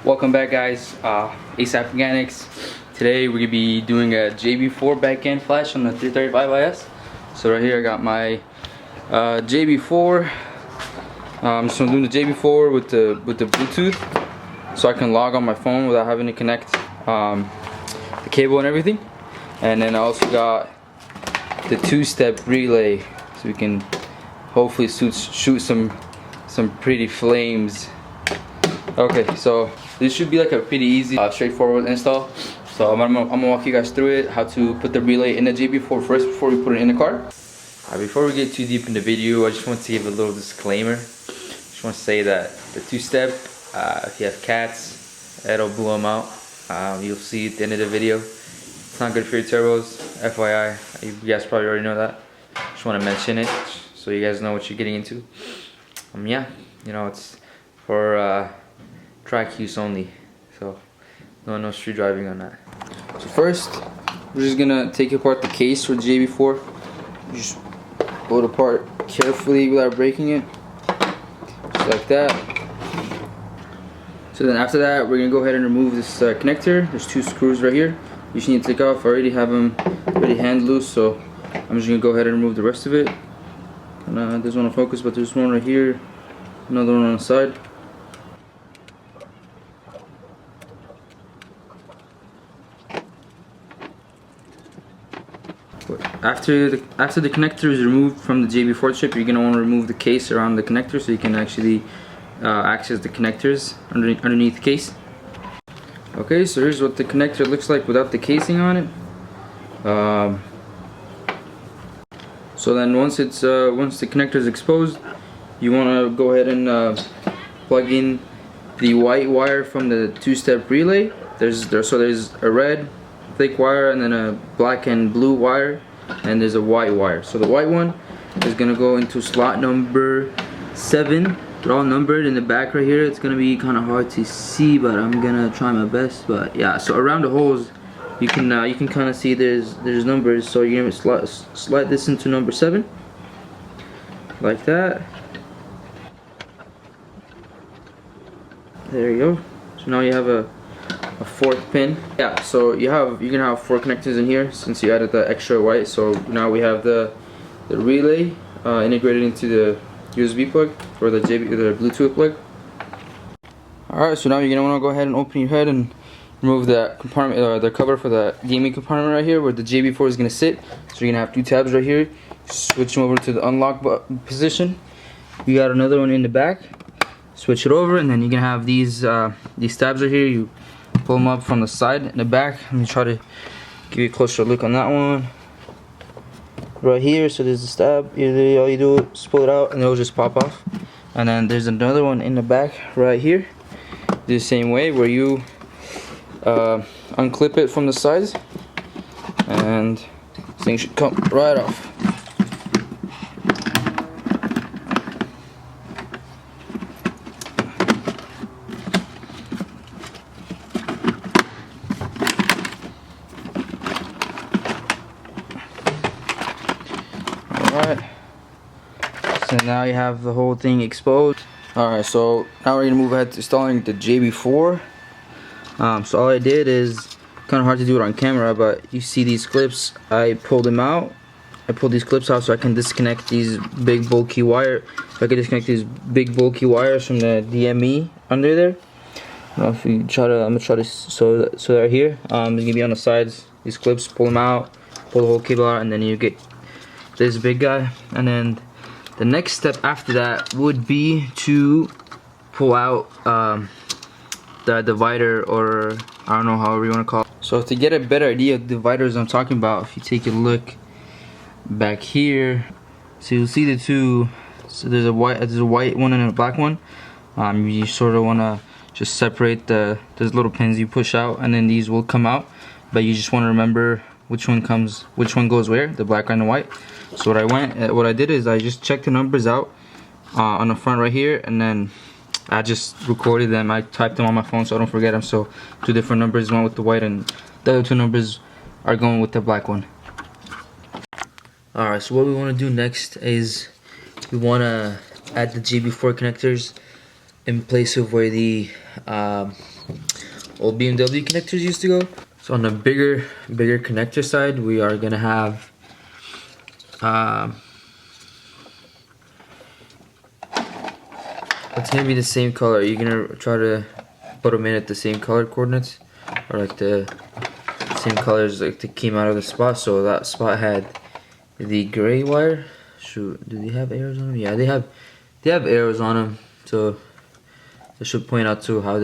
Welcome back, guys. ASAP Organics. Today we're gonna be doing a JB4 backend flash on the 335IS. So right here I got my JB4. So I'm doing the JB4 with the Bluetooth, so I can log on my phone without having to connect the cable and everything. And then I also got the two-step relay, so we can hopefully shoot some pretty flames. Okay, so this should be like a pretty easy, straightforward install. So I'm gonna walk you guys through it, how to put the relay in the JB4 first before we put it in the car. Before we get too deep in the video, I just want to give a little disclaimer. Just want to say that the two-step, if you have cats, it'll blow them out. You'll see at the end of the video. It's not good for your turbos, FYI. You guys probably already know that. Just want to mention it so you guys know what you're getting into. Yeah, you know, it's for track use only, so no street driving on that. So first, we're just gonna take apart the case for the JB4. Just pull it apart carefully without breaking it, just like that. So then after that, we're gonna go ahead and remove this connector. There's two screws right here. You just need to take off. I already have them hand loose, so I'm just gonna go ahead and remove the rest of it. And this one will focus, but there's one right here, another one on the side. After the connector is removed from the JB4 chip, you're gonna want to remove the case around the connector so you can actually access the connectors underneath the case. Okay, so here's what the connector looks like without the casing on it. So then once the connector is exposed, you want to go ahead and plug in the white wire from the two-step relay. There's a red thick wire and then a black and blue wire, and there's a white wire. So the white one is gonna go into slot number 7. They're all numbered in the back right here. It's gonna be kind of hard to see, but I'm gonna try my best. But yeah, so around the holes, you can kind of see there's numbers. So you're gonna slide this into number 7, like that. There you go. So now you have a fourth pin. Yeah, so you're gonna have 4 connectors in here since you added the extra white. So now we have the relay integrated into the USB plug or the Bluetooth plug. Alright, so now you're gonna want to go ahead and open your head and remove the compartment, the cover for the gaming compartment right here where the JB4 is gonna sit. So you're gonna have 2 tabs right here. Switch them over to the unlock position. You got another one in the back. Switch it over, and then you're gonna have these tabs right here. You pull them up from the side and the back. Let me try to give you a closer look on that one. Right here, so there's a stab. All you do is pull it out and it'll just pop off. And then there's another one in the back right here. The same way, where you unclip it from the sides, and this thing should come right off. Alright, so now you have the whole thing exposed. Alright, so now we're going to move ahead to installing the JB4. So all I did is, kind of hard to do it on camera, but you see these clips, I pulled them out. I pulled these clips out so I can disconnect these big bulky wires. So I can disconnect these big bulky wires from the DME under there. Now if you try to, I'm going to try to, so they're here. It's going to be on the sides, these clips, pull them out, pull the whole cable out, and then you get this big guy. And then the next step after that would be to pull out the divider, or I don't know, however you want to call it. So to get a better idea of the dividers I'm talking about, if you take a look back here, so you'll see the two. So there's a white one and a black one. You sort of want to just separate those little pins you push out, and then these will come out. But you just want to remember which one goes where, the black and the white. So what I did is I just checked the numbers out on the front right here, and then I just recorded them. I typed them on my phone so I don't forget them. So 2 different numbers, one with the white, and the other 2 numbers are going with the black one. Alright, so what we want to do next is we want to add the JB4 connectors in place of where the old BMW connectors used to go. So on the bigger connector side, we are gonna have it's gonna be the same color. You're gonna try to put them in at the same color coordinates, or like the same colors like that came out of the spot. So that spot had the gray wire. Shoot, do they have arrows on them? Yeah, they have arrows on them. So they should point out too how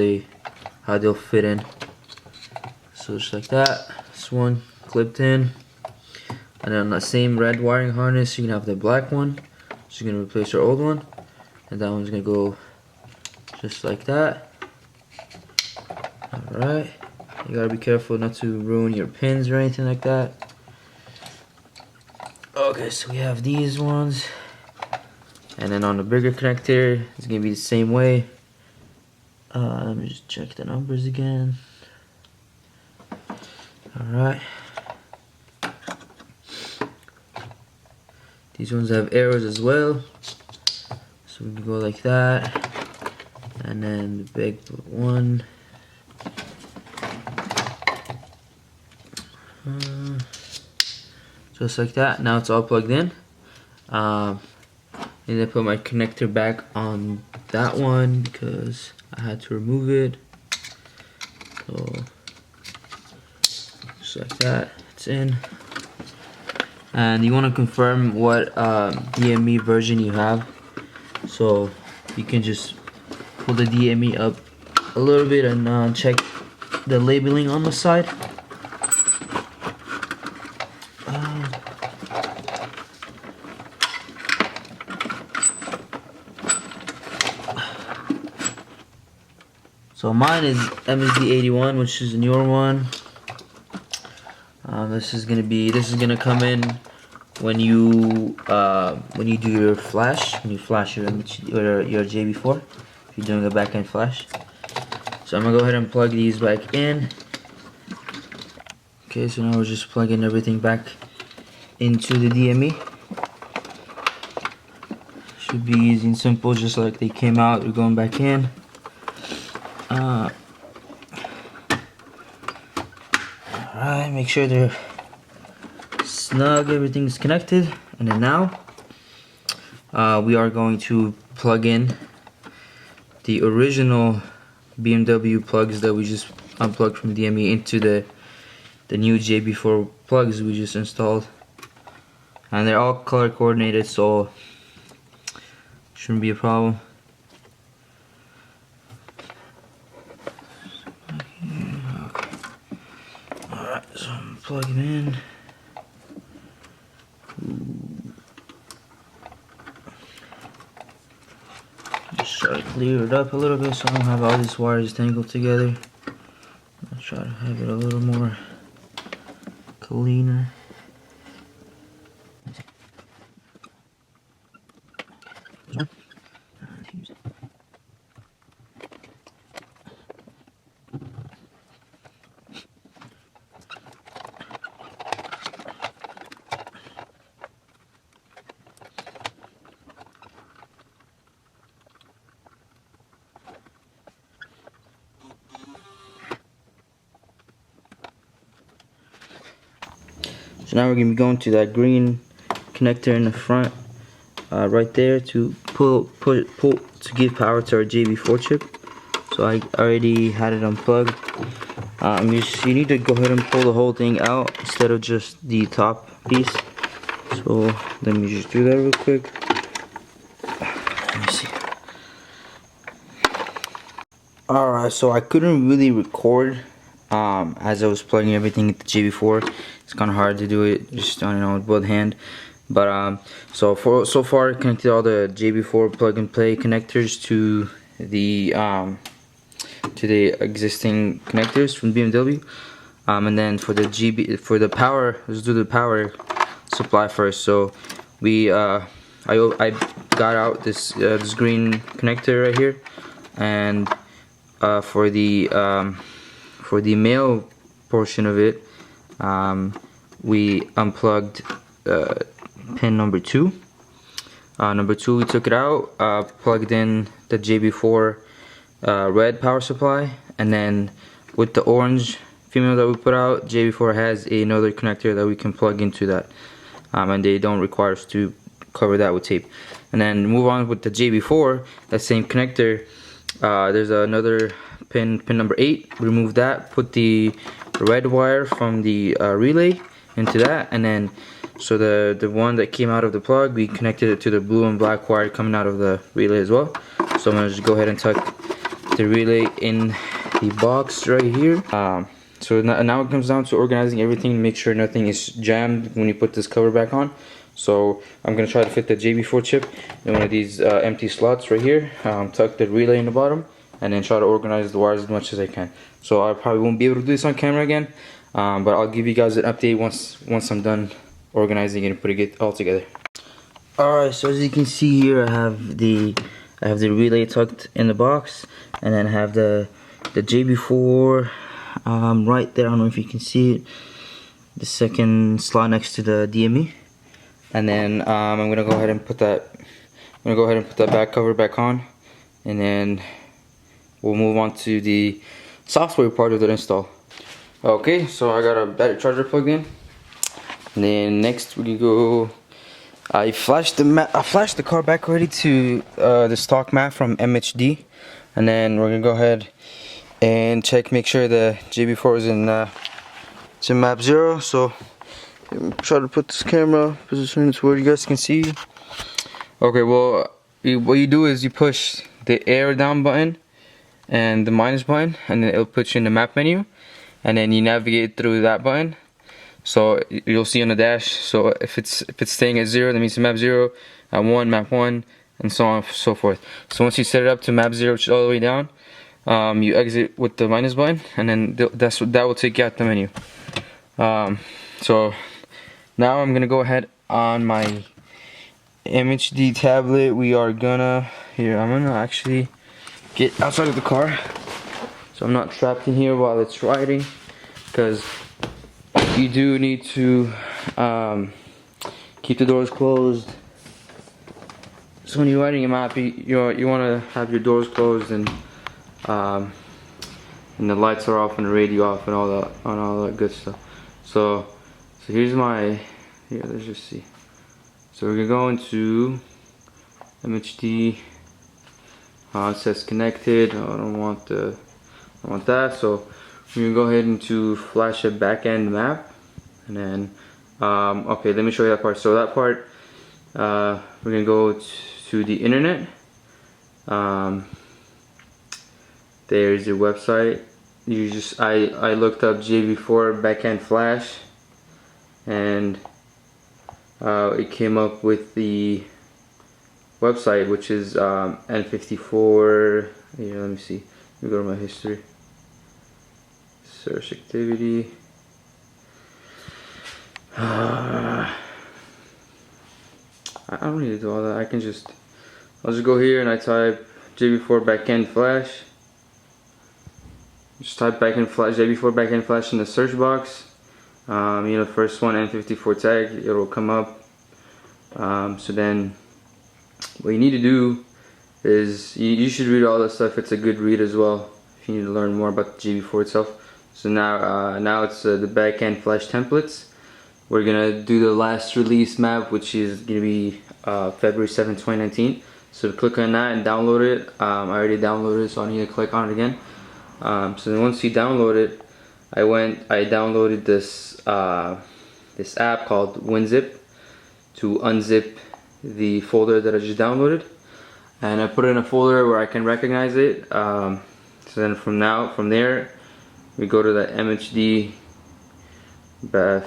they'll fit in. So just like that. This one clipped in, and then on that same red wiring harness, you can have the black one. So you're gonna replace our old one, and that one's gonna go just like that. All right. You gotta be careful not to ruin your pins or anything like that. Okay, so we have these ones, and then on the bigger connector, it's gonna be the same way. Let me just check the numbers again. Alright. These ones have arrows as well. So we can go like that. And then the big one. Just like that. Now it's all plugged in. And I put my connector back on that one because I had to remove it. So just like that, it's in. And you want to confirm what DME version you have. So you can just pull the DME up a little bit and check the labeling on the side. So mine is MSD81, which is a newer one. This is gonna come in when you do your flash, when you flash your JB4, if you're doing a back-end flash. So I'm gonna go ahead and plug these back in. Okay, so now we're just plugging everything back into the DME. Should be easy and simple, just like they came out. We're going back in. Alright, make sure they're snug, everything's connected. And then now we are going to plug in the original BMW plugs that we just unplugged from the DME into the new JB4 plugs we just installed. And they're all color coordinated, so shouldn't be a problem. Alright, so I'm plugging in. Just try to clear it up a little bit so I don't have all these wires tangled together. I'll try to have it a little more cleaner. So now we're going to be going to that green connector in the front, right there, to pull to give power to our JB4 chip. So I already had it unplugged. You need to go ahead and pull the whole thing out instead of just the top piece. So let me just do that real quick. Let me see. Alright, so I couldn't really record as I was plugging everything into JB4. It's kind of hard to do it just on with both hand. But so far I connected all the JB4 plug and play connectors to the existing connectors from BMW. And then for the power, let's do the power supply first. So I got out this green connector right here, and for the male portion of it, we unplugged pin number 2. Number 2, we took it out, plugged in the JB4 red power supply, and then with the orange female that we put out, JB4 has another connector that we can plug into that, and they don't require us to cover that with tape. And then move on with the JB4, that same connector, there's another pin number 8. Remove that, put the red wire from the relay into that, and then so the one that came out of the plug, we connected it to the blue and black wire coming out of the relay as well. So I'm gonna just go ahead and tuck the relay in the box right here. So now it comes down to organizing everything, make sure nothing is jammed when you put this cover back on. So I'm gonna try to fit the JB4 chip in one of these empty slots right here. Tuck the relay in the bottom, and then try to organize the wires as much as I can. So I probably won't be able to do this on camera again, but I'll give you guys an update once I'm done organizing it and putting it all together. Alright, so as you can see here, I have the relay tucked in the box, and then I have the JB4 right there. I don't know if you can see it, the second slot next to the DME. And then I'm gonna go ahead and put that back cover back on, and then we'll move on to the software part of the install. Okay, so I got a battery charger plugged in. And then next we go, I flashed the car back already to the stock map from MHD, and then we're gonna go ahead and make sure the JB4 is in map 0. So try to put this camera position to where you guys can see. Okay, well, what you do is you push the arrow down button and the minus button, and then it'll put you in the map menu, and then you navigate through that button. So you'll see on the dash, so if it's staying at 0, that means map 0, at 1, map 1, and so on and so forth. So once you set it up to map 0, which is all the way down, you exit with the minus button, and then that will take you out the menu. So now I'm gonna go ahead on my MHD tablet. I'm gonna actually get outside of the car, so I'm not trapped in here while it's riding, because you do need to keep the doors closed. So when you're riding a map, you want to have your doors closed, and the lights are off and the radio off and all that good stuff. So let's just see. So we're gonna go into MHD. It says connected. I don't want that. So we're gonna go ahead and flash a back end map, and then okay, let me show you that part. So that part, we're gonna go to the internet. There's your website. I looked up JB4 backend flash, and it came up with the website, which is N54. Here, let me see. Let me go to my history. Search activity. I don't need to do all that. I'll just go here and I type JB4 backend flash. Just type JB4 backend flash in the search box. First one, N54 tag, it'll come up. So then what you need to do is you should read all this stuff. It's a good read as well if you need to learn more about the JB4 itself. So now it's the backend flash templates. We're gonna do the last release map, which is gonna be February 7, 2019. So click on that and download it. I already downloaded it, so I need to click on it again. So then once you download it, I downloaded this this app called WinZip to unzip the folder that I just downloaded, and I put it in a folder where I can recognize it. So then from there we go to the MHD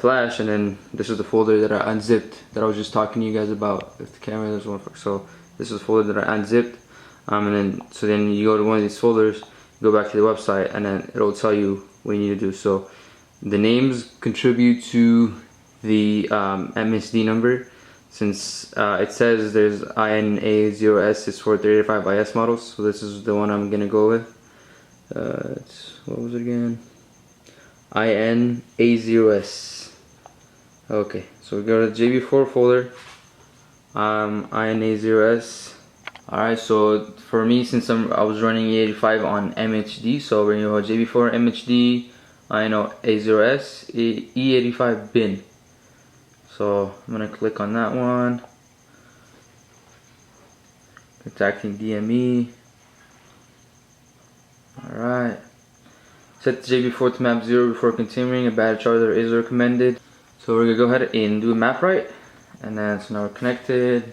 flash, and then this is the folder that I unzipped that I was just talking to you guys about. If the camera doesn't work, so this is the folder that I unzipped, and then you go to one of these folders, go back to the website, and then it'll tell you what you need to do. So the names contribute to the MSD number. Since it says there's INA0S is for 385IS models, so this is the one I'm gonna go with. What was it again? INA0S. Okay, so we go to the JB4 folder, INA0S, Alright, so for me, since I was running E85 on MHD, so we're gonna go JB4 MHD, I know A0S, E85 bin. So I'm gonna click on that one. Contacting DME. Alright. Set the JB4 to map 0 before continuing. A battery charger is recommended. So we're gonna go ahead and do a map right. And then so now we're connected,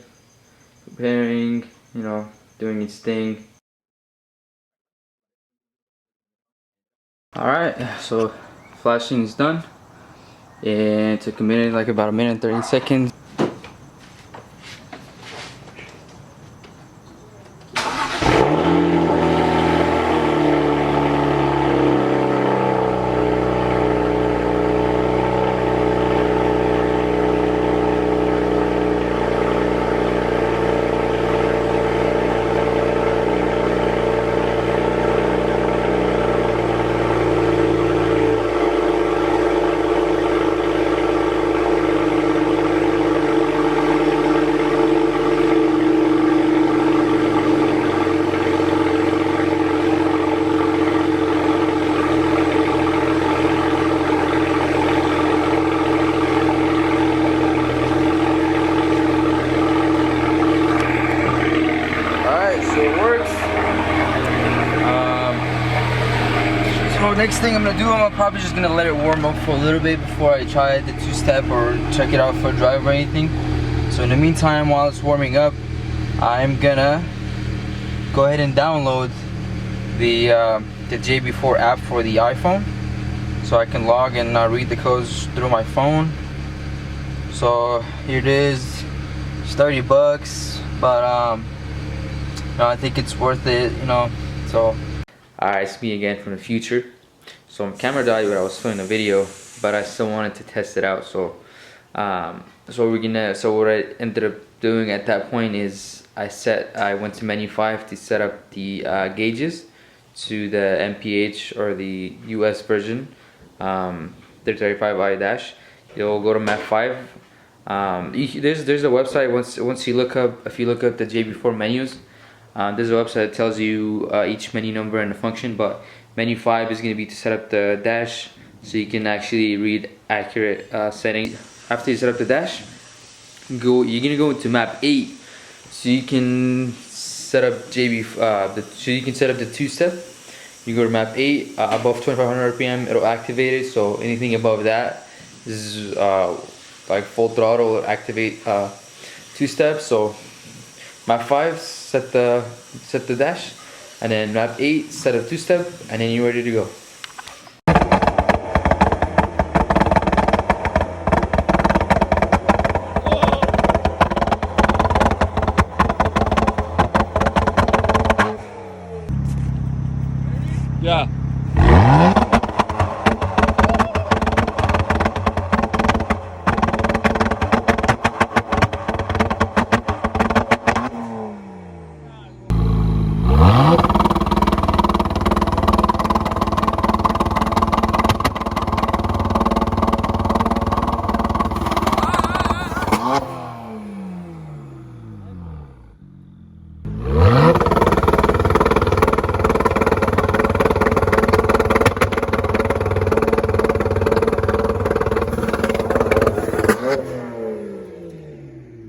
preparing, doing its thing. Alright, so flashing is done. And it took a minute, like about a minute and 30 seconds. So next thing I'm gonna do, I'm probably just gonna let it warm up for a little bit before I try the two-step or check it out for a drive or anything. So in the meantime, while it's warming up, I'm gonna go ahead and download the JB4 app for the iPhone, so I can log and read the codes through my phone. So here it is. It's 30 bucks, but I think it's worth it, So alright, it's me again from the future. So my camera died when I was filming a video, but I still wanted to test it out. So so what I ended up doing at that point is I went to menu 5 to set up the gauges to the MPH or the US version, 335i dash. You'll go to map 5. There's a website once you look up, if you look up the JB4 menus. There's a website that tells you each menu number and the function, but menu 5 is going to be to set up the dash, so you can actually read accurate settings. After you set up the dash, you're going to go into map 8, so you can set up the two-step. You go to map 8, above 2500 RPM, it'll activate it. So anything above that is like full throttle, it'll activate two-step. So map 5, set the dash, and then map 8, set up two-step, and then you're ready to go. Yeah.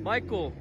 Michael.